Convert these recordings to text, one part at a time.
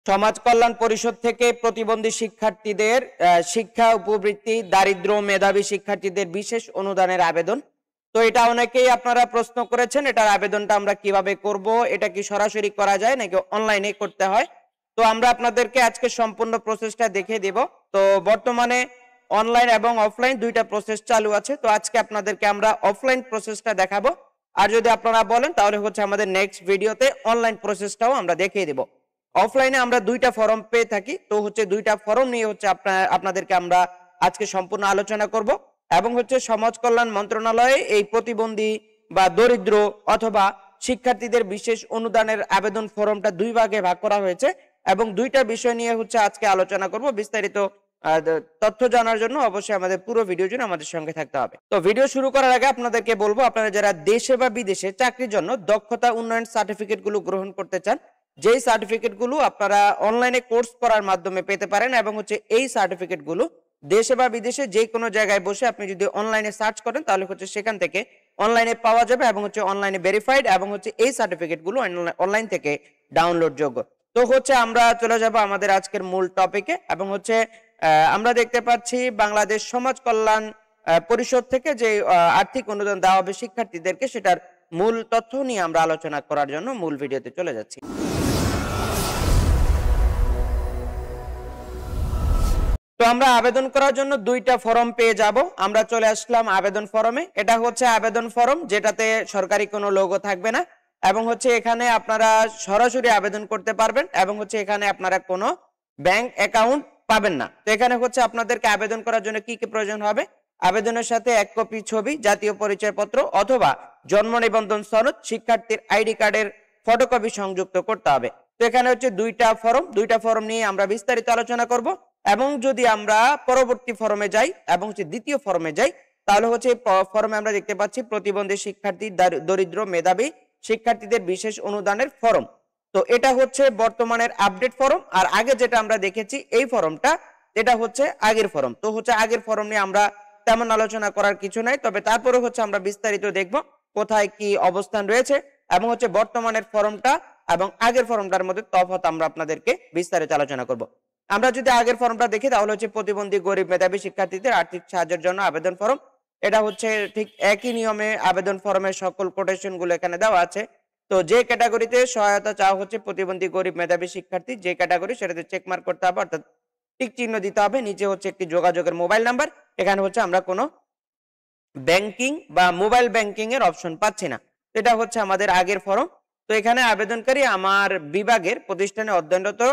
সমাজ কল্যাণ পরিষদ থেকে প্রতিবন্ধী শিক্ষার্থীদের শিক্ষা উপবৃত্তি, দারিদ্র মেধাবী শিক্ষার্থীদের বিশেষ অনুদানের আবেদন। তো এটা অনেকেই আপনারা প্রশ্ন করেছেন, এটার আবেদনটা আমরা কিভাবে করব, এটা কি সরাসরি করা যায় নাকি অনলাইনে করতে হয়। তো আমরা আপনাদেরকে আজকে সম্পূর্ণ প্রসেসটা দেখিয়ে দেব। তো বর্তমানে অনলাইন এবং অফলাইন দুইটা প্রসেস চালু আছে। তো আজকে আপনাদেরকে আমরা অফলাইন প্রসেসটা দেখাবো, আর যদি আপনারা বলেন তাহলে হচ্ছে আমাদের নেক্সট ভিডিওতে অনলাইন প্রসেসটাও আমরা দেখিয়ে দেব। অফলাইনে আমরা দুইটা ফর্ম পেয়ে থাকি, তো হচ্ছে দুইটা ফর্ম নিয়ে হচ্ছে আপনাদেরকে আমরা আজকে সম্পূর্ণ আলোচনা করব। এবং হচ্ছে সমাজ কল্যাণ মন্ত্রণালয়ে এই প্রতিবন্ধী বা দরিদ্র অথবা শিক্ষার্থীদের বিশেষ অনুদানের আবেদন ফর্মটা দুই ভাগে ভাগ করা হয়েছে, এবং দুইটা বিষয় নিয়ে হচ্ছে আজকে আলোচনা করব। বিস্তারিত তথ্য জানার জন্য অবশ্যই আমাদের পুরো ভিডিও জুড়ে আমাদের সঙ্গে থাকতে হবে। তো ভিডিও শুরু করার আগে আপনাদেরকে বলবো, আপনারা যারা দেশে বা বিদেশে চাকরির জন্য দক্ষতা উন্নয়ন সার্টিফিকেট গুলো গ্রহণ করতে চান, যেই সার্টিফিকেট গুলো আপনারা অনলাইনে কোর্স করার মাধ্যমে পেতে পারেন, এবং হচ্ছে এই সার্টিফিকেট গুলো দেশে বা বিদেশে যে কোনো জায়গায় বসে আপনি যদি অনলাইনে সার্চ করেন তাহলে হচ্ছে সেখান থেকে অনলাইনে পাওয়া যাবে, এবং হচ্ছে অনলাইনে ভেরিফাইড, এবং হচ্ছে এই সার্টিফিকেট গুলো অনলাইন থেকে ডাউনলোড যোগ্য। তো হচ্ছে আমরা চলে যাব আমাদের আজকের মূল টপিকে, এবং হচ্ছে আমরা দেখতে পাচ্ছি বাংলাদেশ সমাজ কল্যাণ পরিষদ থেকে যে আর্থিক অনুদান দেওয়া হবে শিক্ষার্থীদেরকে, সেটার মূল তথ্য নিয়ে আমরা আলোচনা করার জন্য মূল ভিডিওতে চলে যাচ্ছি। তো আমরা আবেদন করার জন্য দুইটা ফর্ম পেয়ে যাব। আমরা চলে আসলাম আবেদন ফর্মে। এটা হচ্ছে আবেদন ফর্ম, যেটাতে সরকারি কোনো লোগো থাকবে না, এবং হচ্ছে এখানে আপনারা সরাসরি আবেদন করতে পারবেন, এবং হচ্ছে এখানে আপনারা কোনো ব্যাংক অ্যাকাউন্ট পাবেন না। তো এখানে হচ্ছে আপনাদেরকে আবেদন করার জন্য কি কি প্রয়োজন হবে, আবেদনের সাথে 1 কপি ছবি, জাতীয় পরিচয়পত্র অথবা জন্ম নিবন্ধন সনদ, শিক্ষার্থীর আইডি কার্ডের ফটোকপি সংযুক্ত করতে হবে। তো এখানে হচ্ছে দুইটা ফর্ম নিয়ে আমরা বিস্তারিত আলোচনা করব। এবং যদি আমরা পরবর্তী ফর্মে যাই এবং হচ্ছে দ্বিতীয় ফর্মে যাই, তাহলে হচ্ছে ফর্মে আমরা দেখতে পাচ্ছি প্রতিবন্ধী শিক্ষার্থী, দরিদ্র মেধাবী শিক্ষার্থীদের বিশেষ অনুদানের ফর্ম। তো এটা হচ্ছে বর্তমানের আপডেট ফর্ম, আর আগে যেটা আমরা দেখেছি এই ফর্মটা, এটা হচ্ছে আগের ফর্ম। তো হচ্ছে আগের ফর্ম নিয়ে আমরা তেমন আলোচনা করার কিছু নাই, তবে তারপরে হচ্ছে আমরা বিস্তারিত দেখব কোথায় কি অবস্থান রয়েছে, এবং হচ্ছে বর্তমানের ফর্মটা এবং আগের ফর্মটার মধ্যে তফাৎ আমরা আপনাদেরকে বিস্তারিত আলোচনা করব। আমরা যদি আগের ফর্মটা দেখি তাহলে হচ্ছে প্রতিবন্ধী গরিব মেধাবী শিক্ষার্থীদের আর্থিক সাহায্যের জন্য আবেদন ফর্ম। এটা হচ্ছে ঠিক একই নিয়মে আবেদন ফর্মের সকল কোটেশন গুলো এখানে দেওয়া আছে। তো যে ক্যাটাগরিতে সহায়তা চাওয়া হচ্ছে প্রতিবন্ধী গরিব মেধাবী শিক্ষার্থী, যে ক্যাটাগরি সেটাতে চেক মার্ক করতে হবে, অর্থাৎ টিক চিহ্ন দিতে হবে। নিচে হচ্ছে একটি যোগাযোগের মোবাইল নাম্বার। এখানে হচ্ছে আমরা কোনো ব্যাংকিং বা মোবাইল ব্যাংকিং এর অপশন পাচ্ছি না। এটা হচ্ছে আমাদের আগের ফর্ম। তো এখানে আবেদনকারী আমার বিভাগের প্রতিষ্ঠানে অধ্যয়নরত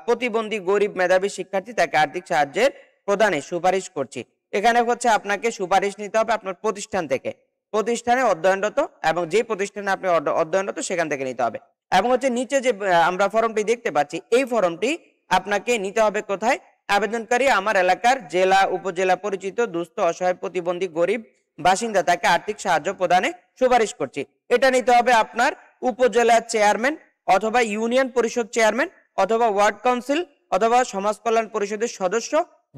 প্রতিবন্ধী গরিব মেধাবী শিক্ষার্থী, তাকে আর্থিক সাহায্যের প্রদানে সুপারিশ করছি। এখানে হচ্ছে আপনাকে সুপারিশ নিতে হবে আপনার প্রতিষ্ঠান থেকে, প্রতিষ্ঠানে অধ্যয়নরত, এবং যে প্রতিষ্ঠানে আপনি অধ্যয়নরত সেখান থেকে নিতে হবে। এবং হচ্ছে নিচে যে আমরা ফর্মটি দেখতে পাচ্ছি, এই ফর্মটি আপনাকে নিতে হবে কোথায়, আবেদনকারী আমার এলাকার জেলা উপজেলা পরিচিত দুস্থ অসহায় প্রতিবন্ধী গরিব বাসিন্দা, তাকে আর্থিক সাহায্য প্রদানে সুপারিশ করছি। এটা নিতে হবে আপনার উপজেলা চেয়ারম্যান অথবা ইউনিয়ন পরিষদ চেয়ারম্যান অথবা ওয়ার্ড কাউন্সিল অথবা সমাজ কল্যাণ পরিষদের সদস্য,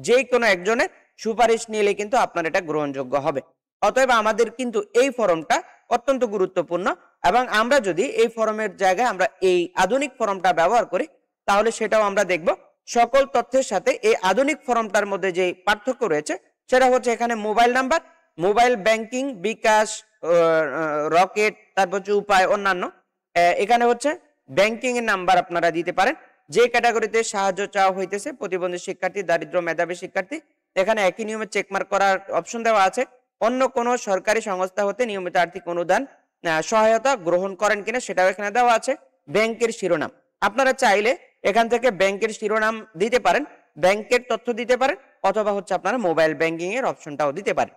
যে কোনো একজনের সুপারিশ নিলে কিন্তু আপনার এটা গ্রহণযোগ্য হবে। অতএব আমাদের কিন্তু এই ফর্মটা অত্যন্ত গুরুত্বপূর্ণ, এবং আমরা যদি এই ফর্মের জায়গায় আমরা এই আধুনিক ফর্মটা ব্যবহার করি তাহলে সেটাও আমরা দেখব। সকল তথ্যের সাথে এই আধুনিক ফর্মটার মধ্যে যে পার্থক্য রয়েছে সেটা হচ্ছে এখানে মোবাইল নাম্বার, মোবাইল ব্যাংকিং, বিকাশ, রকেট, তারপর হচ্ছে উপায়, অন্যান্য। এখানে হচ্ছে ব্যাংকিং এর নাম্বার আপনারা দিতে পারেন। যে ক্যাটাগরিতে সাহায্য চাওয়া হইতেছে প্রতিবন্ধী শিক্ষার্থী, দারিদ্র মেধাবী শিক্ষার্থী, এখানে একই নিয়মে চেকমার্ক করার অপশন দেওয়া আছে। অন্য কোনো সরকারি সংস্থা হতে নিয়মিত আর্থিক অনুদান সহায়তা গ্রহণ করেন কিনা সেটাও এখানে দেওয়া আছে। ব্যাংকের শিরোনাম, আপনারা চাইলে এখান থেকে ব্যাংকের শিরোনাম দিতে পারেন, ব্যাংকের তথ্য দিতে পারেন, অথবা হচ্ছে আপনারা মোবাইল ব্যাংকিং এর অপশনটাও দিতে পারেন।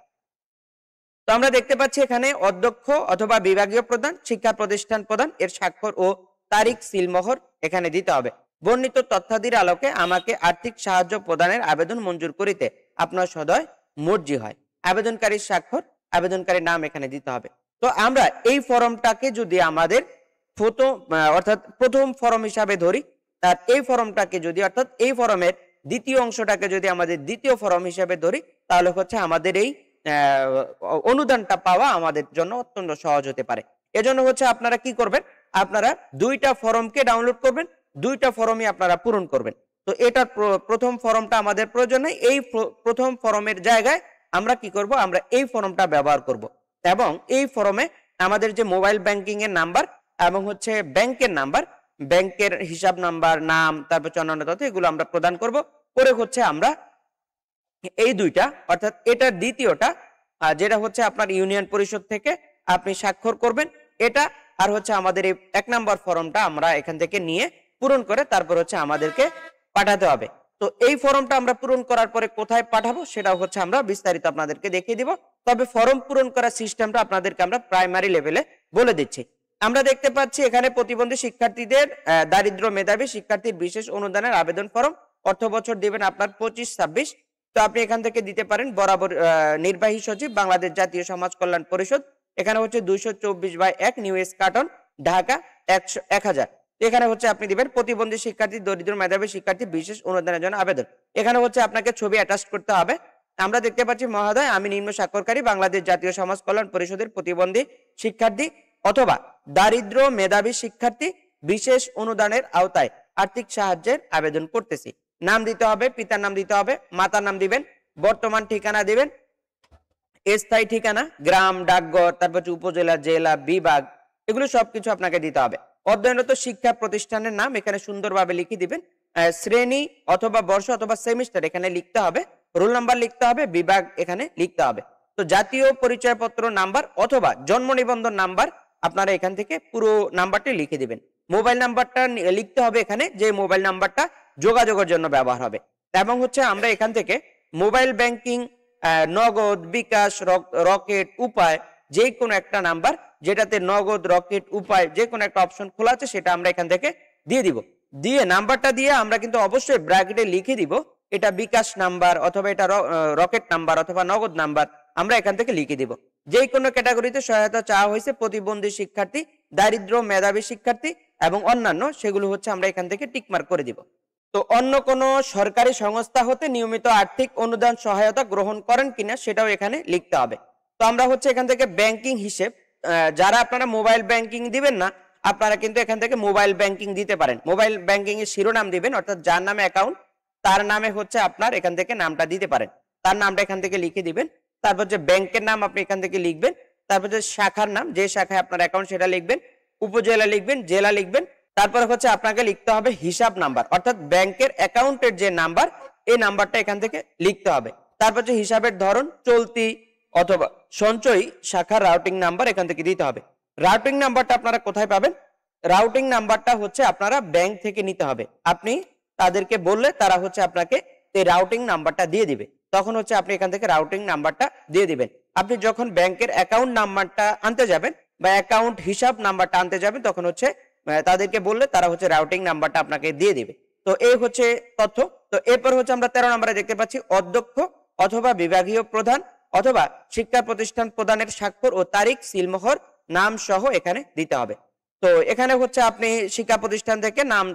তো আমরা দেখতে পাচ্ছি এখানে অধ্যক্ষ অথবা বিভাগীয় প্রধান, শিক্ষা প্রতিষ্ঠান প্রধান এর স্বাক্ষর ও তারিখ সিলমোহর এখানে দিতে হবে। বর্ণিত তথ্যাদির আলোকে আমাকে আর্থিক সাহায্য প্রদানের আবেদন মঞ্জুর করিতে আপনার সদয় মর্জি হয়। আবেদনকারীর স্বাক্ষর, আবেদনকারীর নাম এখানে দিতে হবে। তো আমরা এই ফর্মটাকে যদি আমাদের প্রথম ফর্ম হিসাবে ধরি, তার এই ফর্মটাকে যদি অর্থাৎ এই ফর্মের দ্বিতীয় অংশটাকে যদি আমাদের দ্বিতীয় ফর্ম হিসাবে ধরি, তাহলে হচ্ছে আমাদের এই অনুদানটা পাওয়া আমাদের জন্য অত্যন্ত সহজ হতে পারে। এজন্য হচ্ছে আপনারা কি করবেন, আপনারা দুইটা ফর্মকে ডাউনলোড করবেন, দুইটা ফর্মই আপনারা পূরণ করবেন। তো এটার প্রথম ফর্মটা আমাদের প্রয়োজন নেই। এই প্রথম ফর্মের জায়গায় আমরা কি করব, আমরা এই ফর্মটা ব্যবহার করব এবং এই ফর্মে আমাদের যে মোবাইল ব্যাংকিং এর নাম্বার এবং হচ্ছে ব্যাংকের নাম্বার, ব্যাংকের হিসাব নাম্বার, নাম, তারপর অন্যান্য তথ্য এগুলো আমরা প্রদান করব। করে হচ্ছে আমরা এই দুইটা অর্থাৎ এটার দ্বিতীয়টা যেটা হচ্ছে আপনার ইউনিয়ন পরিষদ থেকে আপনি স্বাক্ষর করবেন এটা, আর হচ্ছে আমাদের এই 1 নম্বর ফর্মটা আমরা এখান থেকে নিয়ে পূরণ করে তারপর হচ্ছে আমাদেরকে পাঠাতে হবে। তো এই ফর্মটা আমরা পূরণ করার পরে কোথায় পাঠাবো সেটাও হচ্ছে আমরা বিস্তারিত আপনাদেরকে দেখিয়ে দিব। তবে ফর্ম পূরণ করার সিস্টেমটা আপনাদেরকে আমরা প্রাইমারি লেভেলে বলে দিচ্ছি। আমরা দেখতে পাচ্ছি এখানে প্রতিবন্ধী শিক্ষার্থীদের দারিদ্র মেধাবী শিক্ষার্থীর বিশেষ অনুদানের আবেদন ফর্ম, অর্থ বছর দিবেন আপনার 25-26। তো আপনি এখান থেকে দিতে পারেন বরাবর নির্বাহী সচিব বাংলাদেশ জাতীয় সমাজ কল্যাণ পরিষদ, এখানে হচ্ছে 224/1 নিউ এসকাটন ঢাকা 1000। এখানে হচ্ছে আপনি দিবেন প্রতিবন্ধী শিক্ষার্থী দরিদ্র মেধাবী শিক্ষার্থী বিশেষ অনুদানের জন্য আবেদন। এখানে হচ্ছে আপনাকে ছবি অ্যাটাচ করতে হবে। আমরা দেখতে পাচ্ছি মহোদয় আমি নিম্ন স্বাক্ষরকারী বাংলাদেশ জাতীয় সমাজ কল্যাণ পরিষদের প্রতিবন্ধী শিক্ষার্থী অথবা দারিদ্র মেধাবী শিক্ষার্থী বিশেষ অনুদানের আওতায় আর্থিক সাহায্যের আবেদন করতেছি। নাম দিতে হবে, পিতার নাম দিতে হবে, মাতার নাম দিবেন, বর্তমান ঠিকানা দিবেন, স্থায়ী ঠিকানা, গ্রাম, ডাকঘর, তারপর উপজেলা, জেলা, বিভাগ, এগুলো সবকিছু আপনাকে দিতে হবে। অধ্যয়নরত শিক্ষা প্রতিষ্ঠানের নাম এখানে সুন্দরভাবে লিখে দিবেন, শ্রেণী অথবা বর্ষ অথবা সেমিস্টার এখানে লিখতে হবে, রোল নাম্বার লিখতে হবে, বিভাগ এখানে লিখতে হবে। তো জাতীয় পরিচয়পত্র নাম্বার অথবা জন্ম নিবন্ধন নাম্বার আপনারা এখান থেকে পুরো নাম্বারটি লিখে দিবেন। মোবাইল নাম্বারটা লিখতে হবে এখানে, যে মোবাইল নাম্বারটা যোগাযোগের জন্য ব্যবহার হবে। এবং হচ্ছে আমরা এখান থেকে মোবাইল ব্যাংকিং, নগদ, বিকাশ, রকেট, উপায় যে কোনো একটা নাম্বার যেটাতে নগদ, রকেট, উপায় যে কোনো একটা অপশন খোলা আছে সেটা আমরা এখান থেকে দিয়ে দিব। দিয়ে নাম্বারটা দিয়ে আমরা কিন্তু অবশ্যই ব্র্যাকেটে লিখে দিব এটা বিকাশ নাম্বার অথবা এটা রকেট নাম্বার অথবা নগদ নাম্বার আমরা এখান থেকে লিখে দিব। যে কোনো ক্যাটাগরিতে সহায়তা চাওয়া হয়েছে প্রতিবন্ধী শিক্ষার্থী, দারিদ্র মেধাবী শিক্ষার্থী এবং অন্যান্য, সেগুলো হচ্ছে আমরা এখান থেকে টিকমার্ক করে দিব। তো অন্য কোন সরকারি সংস্থা হতে নিয়মিত আর্থিক অনুদান সহায়তা গ্রহণ করেন কিনা সেটাও এখানে লিখতে হবে। তো আমরা হচ্ছে এখান থেকে ব্যাংকিং হিসেব, যারা আপনারা মোবাইল ব্যাংকিং দিবেন না আপনারা কিন্তু এখান থেকে মোবাইল ব্যাংকিং দিতে পারেন। মোবাইল ব্যাংকিং এর শিরোনাম দিবেন, অর্থাৎ যার নামে অ্যাকাউন্ট তার নামে হচ্ছে আপনার এখান থেকে নামটা দিতে পারেন, তার নামটা এখান থেকে লিখে দিবেন। তারপর যে ব্যাংকের নাম আপনি এখান থেকে লিখবেন, তারপর যে শাখার নাম, যে শাখায় আপনার অ্যাকাউন্ট সেটা লিখবেন, উপজেলা লিখবেন, জেলা লিখবেন, তারপরে হচ্ছে আপনাকে লিখতে হবে হিসাব নাম্বার, অর্থাৎ ব্যাংকের অ্যাকাউন্টের যে নাম্বার এই নাম্বারটা এখান থেকে লিখতে হবে। তারপর যে হিসাবের ধরন চলতি অথবা সঞ্চয়ী শাখার রাউটিং নাম্বার এখান থেকে দিতে হবে। রাউটিং নাম্বারটা আপনারা কোথায় পাবেন? রাউটিং নাম্বারটা হচ্ছে আপনারা ব্যাংক থেকে নিতে হবে। আপনি তাদেরকে বললে তারা হচ্ছে আপনাকে এই রাউটিং নাম্বারটা দিয়ে দিবে, তখন হচ্ছে আপনি এখান থেকে রাউটিং নাম্বারটা দিয়ে দিবেন। আপনি যখন ব্যাংকের অ্যাকাউন্ট নাম্বারটা আনতে যাবেন বা অ্যাকাউন্ট হিসাব নাম্বারটা আনতে যাবেন তখন হচ্ছে তাদেরকে বললে তারা হচ্ছে রাউটিং নাম্বারটা আপনাকে দিয়ে দিবে। তো এই হচ্ছে তথ্য। তো এরপর হচ্ছে আমরা 13 নম্বরে দেখতে পাচ্ছি অধ্যক্ষ অথবা বিভাগীয় প্রধান অথবা শিক্ষা প্রতিষ্ঠান প্রদানের স্বাক্ষর ও তারিখ, সিলমোহর, নাম সহ এখানে দিতে হবে। তো এখানে হচ্ছে আপনি শিক্ষা প্রতিষ্ঠান থেকে নাম,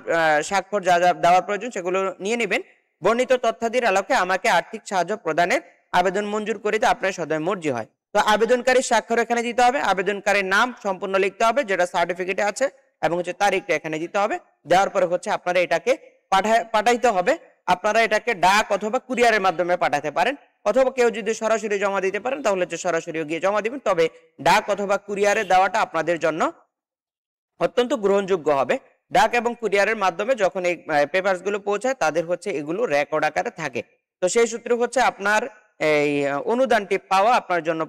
স্বাক্ষর যা যা দেওয়ার প্রয়োজন সেগুলো নিয়ে নেবেন। বর্ণিত তথ্যাদির আলোকে আমাকে আর্থিক সাহায্য প্রদানের আবেদন মঞ্জুর করিতে আপনার সদয় মর্জি হয়। তো আবেদনকারীর স্বাক্ষর এখানে দিতে হবে, আবেদনকারীর নাম সম্পূর্ণ লিখতে হবে যেটা সার্টিফিকেটে আছে এবং হচ্ছে তারিখটা এখানে দিতে হবে। দেওয়ার পরে হচ্ছে আপনারা এটাকে পাঠাইতে হবে। আপনারা এটাকে ডাক অথবা কুরিয়ারের মাধ্যমে পাঠাতে পারেন, অথবা কেউ যদি সরাসরি জমা দিতে পারেন তাহলে হচ্ছে সরাসরি গিয়ে জমা দিবেন। তবে ডাক অথবা কুরিয়ারে দেওয়াটা আপনাদের জন্য অত্যন্ত গ্রহণযোগ্য হবে। ডাক এবং কুরিয়ারের মাধ্যমে যখন এই পেপারস গুলো পৌঁছায় তাদের হচ্ছে এগুলো রেকর্ড আকারে থাকে। তো সেই সূত্রে হচ্ছে আপনার এই অনুদানটি পাওয়া আপনার জন্য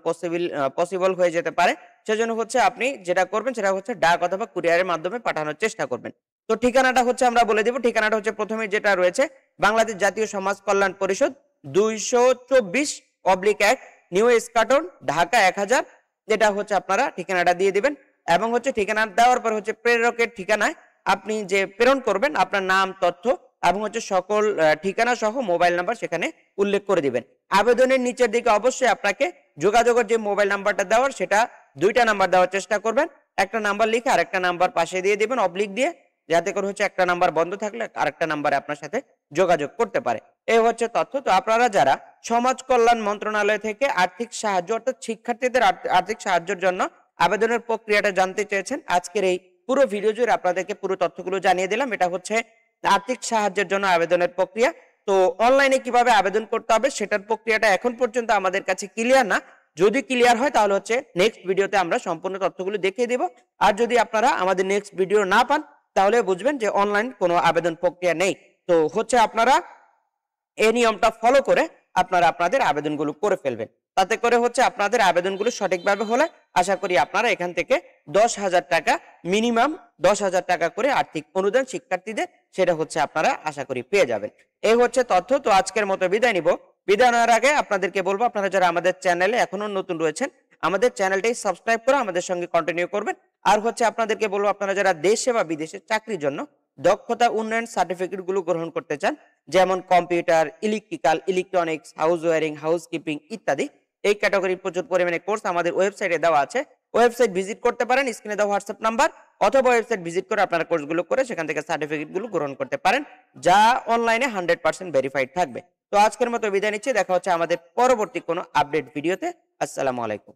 পসিবল হয়ে যেতে পারে। সেজন্য হচ্ছে আপনি যেটা করবেন সেটা হচ্ছে ডাক অথবা কুরিয়ারের মাধ্যমে পাঠানোর চেষ্টা করবেন। তো ঠিকানাটা হচ্ছে আমরা বলে দিব। ঠিকানাটা হচ্ছে প্রথমে যেটা রয়েছে বাংলাদেশ জাতীয় সমাজ কল্যাণ পরিষদ 224/1 নিউ এসকাটন ঢাকা 1000, যেটা হচ্ছে আপনারা ঠিকানাটা দিয়ে দিবেন। এবং হচ্ছে ঠিকানা দেওয়ার পর হচ্ছে প্রেরকের ঠিকানায় আপনি যে প্রেরণ করবেন আপনার নাম, তথ্য এবং হচ্ছে সকল ঠিকানা সহ মোবাইল নাম্বার সেখানে উল্লেখ করে দিবেন। আবেদনের নিচের দিকে অবশ্যই আপনাকে যোগাযোগের যে মোবাইল নাম্বারটা দেওয়ার সেটা দুইটা নাম্বার দেওয়ার চেষ্টা করবেন। একটা নাম্বার লিখে আরেকটা নাম্বার পাশে দিয়ে দিবেন অবলিক দিয়ে, যাতে করে হচ্ছে একটা নাম্বার বন্ধ থাকলে আরেকটা নাম্বারে আপনার সাথে যোগাযোগ করতে পারে। এই হচ্ছে তথ্য। তো আপনারা যারা সমাজ কল্যাণ মন্ত্রণালয় থেকে আর্থিক সাহায্য অর্থাৎ শিক্ষার্থীদের আর্থিক সাহায্যের জন্য আবেদনের প্রক্রিয়াটা জানতে চেয়েছেন, আজকের এই পুরো ভিডিও জুড়ে আপনাদেরকে পুরো তথ্যগুলো জানিয়ে দিলাম। এটা হচ্ছে আর্থিক সাহায্যের জন্য আবেদনের প্রক্রিয়া। তো অনলাইনে কিভাবে আবেদন করতে হবে সেটার প্রক্রিয়াটা এখন পর্যন্ত আমাদের কাছে ক্লিয়ার না। যদি ক্লিয়ার হয় তাহলে হচ্ছে নেক্সট ভিডিওতে আমরা সম্পূর্ণ তথ্যগুলো দেখিয়ে দিব। আর যদি আপনারা আমাদের নেক্সট ভিডিও না পান তাহলে বুঝবেন যে অনলাইন কোনো আবেদন প্রক্রিয়া নেই। তো হচ্ছে আপনারা এই নিয়মটা ফলো করে আপনারা আপনাদের আবেদনগুলো করে ফেলবেন। তাতে করে হচ্ছে আপনাদের আবেদনগুলো সঠিকভাবে হলে আশা করি আপনারা এখান থেকে 10,000 টাকা মিনিমাম 10,000 টাকা করে আর্থিক অনুদান শিক্ষার্থীদের সেটা হচ্ছে আপনারা আশা করি পেয়ে যাবেন। এই হচ্ছে তথ্য। তো আজকের মতো বিদায় নিব। বিদায় নেওয়ার আগে আপনাদেরকে বলবো আপনারা যারা আমাদের চ্যানেলে এখনো নতুন রয়েছেন আমাদের চ্যানেলটাই সাবস্ক্রাইব করে আমাদের সঙ্গে কন্টিনিউ করবেন। আর হচ্ছে আপনাদেরকে বলবো আপনারা যারা দেশে বা বিদেশে চাকরির জন্য দক্ষতা উন্নয়ন সার্টিফিকেট গুলো গ্রহণ করতে চান, যেমন computer, electrical, electronics, house wiring, house keeping ইত্যাদি, এই ক্যাটাগরির প্রচুর পরিমাণে কোর্স আমাদের ওয়েবসাইটে দেওয়া আছে। ওয়েবসাইট ভিজিট করতে পারেন, স্ক্রিনে দেওয়া হোয়াটসঅ্যাপ নাম্বার অথবা ওয়েবসাইট ভিজিট করে আপনারা কোর্সগুলো করে সেখান থেকে সার্টিফিকেট গুলো গ্রহণ করতে পারেন, যা অনলাইনে 100% ভেরিফাইড থাকবে। তো আজকের মতো বিদায় নিচ্ছি। দেখা হচ্ছে আমাদের পরবর্তী কোনো আপডেট ভিডিওতে। আসসালামু আলাইকুম।